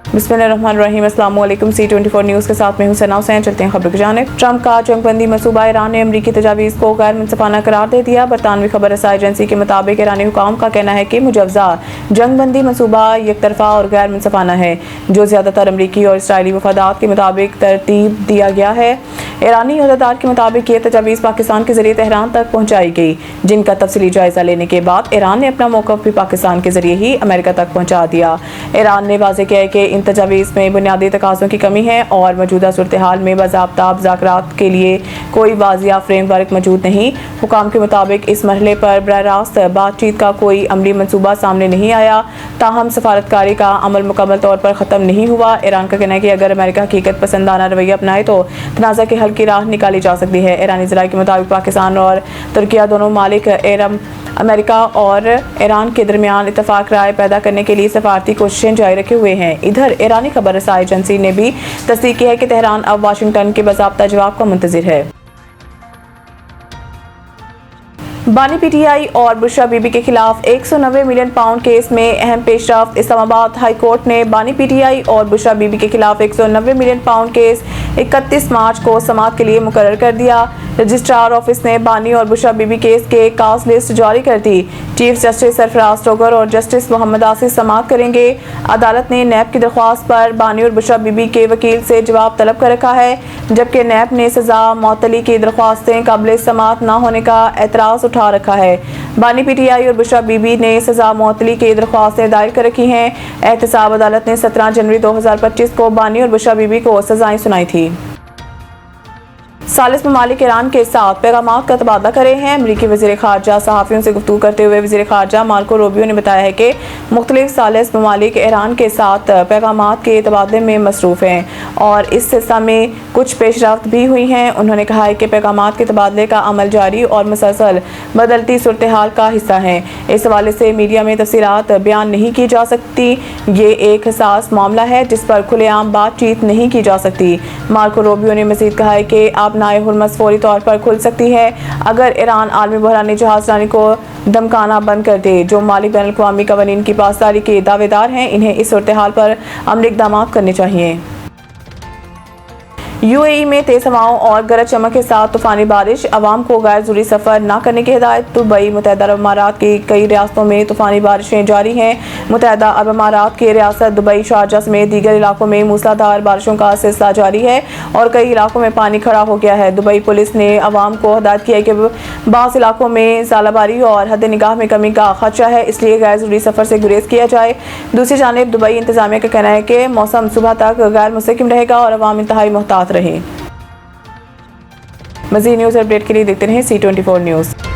बिस्मिल्लाहिर्रहमानिर्रहीम। अस्सलाम वालेकुम। C24 न्यूज़ के साथ मैं हूं सना हुसैन। चलते हैं खबर की जानिब। ट्रंप का जंगबंदी मनसूबा। ईरान ने अमरीकी तजावीज़ को गैर मुनसिफाना करार दे दिया। बरतानवी खबर रसाई एजेंसी के मुताबिक ईरानी हुकाम का कहना है कि मुजवज़ा जंगबंदी मनसूबा एक तरफा और गैर मुनसिफाना है, जो ज़्यादातर अमरीकी और इसराइली मफादात के मुताबिक तरतीब दिया गया है। ईरानी अहदेदार के मुताबिक ये तजावीज़ पाकिस्तान के जरिए तेहरान तक पहुँचाई गई, जिनका तफसीली जायज़ा लेने के बाद ईरान ने अपना मौक़िफ़ भी पाकिस्तान के जरिए ही अमेरिका तक पहुँचा दिया। ईरान ने वाज़ेह किया है कि इन तजावीज़ में बुनियादी तकाज़ों की कमी है और मौजूदा सूरत हाल में बाज़ाब्ता मुज़ाकरात के लिए कोई वाज़िया फ्रेमवर्क मौजूद नहीं। हुकाम के मुताबिक इस मरहले पर बरह रास्त बातचीत का कोई अमली मनसूबा सामने नहीं आया, ताहम सफारतकारी का अमल मुकम्मल तौर पर ख़त्म नहीं हुआ। ईरान का कहना है कि अगर अमेरिका हकीकत पसंदाना रवैया अपनाए तो तनाज़ा के हल की राह निकाली जा सकती है। ईरानी ज़राए के मुताबिक पाकिस्तान और तुर्किया दोनों मालिक अमेरिका और ईरान के दरमियान इत्तफाक राय पैदा करने के लिए सफारती कोशिशें जारी रखे हुए हैं। इधर ईरानी खबर रसाई एजेंसी ने भी तस्दीक की है कि तेहरान अब वाशिंगटन के बाज़ाब्ता जवाब का मुंतज़िर है। बानी पीटीआई और बुशरा बीबी के खिलाफ 190 मिलियन पाउंड केस में अहम पेशरफ्त। इस्लामाबाद हाई कोर्ट ने बानी पीटीआई और बुशरा बीबी के खिलाफ 190 मिलियन पाउंड केस 31 मार्च को समाअत के लिए मुकर्रर कर दिया। रजिस्ट्रार ऑफिस ने बानी और बुशरा बीबी केस के कास लिस्ट जारी कर दी। चीफ जस्टिस सरफराज टोगर और जस्टिस मोहम्मद आसिफ समाअत करेंगे। अदालत ने नैब की दरख्वास्त पर बानी और बुशरा बीबी के वकील से जवाब तलब कर रखा है, जबकि नैब ने सजा मअतली की दरख्वास्तें काबिल समाअत न होने का एतराज़ उठा रखा है। बानी पीटीआई और बुशरा बीबी ने सजा मअतली की दरख्वास्तें दायर कर रखी हैं। एहतसाब अदालत ने 17 जनवरी 2025 को बानी और बुशरा बीबी को सजाएं सुनाई थी। सालिस ममालिक ईरान के साथ पैगामात का तबादला करे हैं। अमरीकी वज़ीर ख़ारजा सहाफ़ियों से गुफ्तगू करते हुए वज़ीर ख़ारजा मार्को रूबियो ने बताया है कि मुख्तलिफ सालिस ममालिक ईरान के साथ पैगामात के तबादले में मसरूफ़ हैं और इस सिलसिले में कुछ पेशरफ्त भी हुई हैं। उन्होंने कहा है कि पैगामात के तबादले का अमल जारी और मुसलसल बदलती सूरत हाल का हिस्सा है। इस हवाले से मीडिया में तफसीलात बयान नहीं की जा सकती। ये एक हसास मामला है जिस पर खुलेआम बातचीत नहीं की जा सकती। मार्को रूबियो ने मज़ीद कहा है कि आप हुर्मस फौरी तौर पर खुल सकती है अगर ईरान आलमी बहरानी जहाज़रानी को धमकाना बंद कर दे। जो मालिक बैनुल अक़वामी क़वानीन की पासदारी के दावेदार हैं, इन्हें इस सूरत हाल पर अमली इक़दाम करने चाहिए। यूएई में तेज हवाओं और गरज चमक के साथ तूफानी बारिश। अवाम को गैर ज़रूरी सफ़र न करने की हिदायत। दुबई मुत्तहदा अरब अमारात की कई रियासतों में तूफानी बारिशें जारी हैं। मुत्तहदा अरब अमारात की रियासत दुबई, शारजा समेत दीगर इलाकों में मूसलाधार बारिशों का सिलसिला जारी है और कई इलाकों में पानी खड़ा हो गया है। दुबई पुलिस ने अवाम को हिदायत की है कि बाज़ इलाकों में ज़ालाबारी और हद निगाह में कमी का खदशा है, इसलिए गैर ज़रूरी सफ़र से गुरेज किया जाए। दूसरी जानिब दुबई इंतज़ामिया का कहना है कि मौसम सुबह तक गैर मुस्तकिम रहेगा और अवाम इंतहाई मोहतात रहे। मज़ीद न्यूज़ अपडेट के लिए देखते रहें C24 न्यूज़।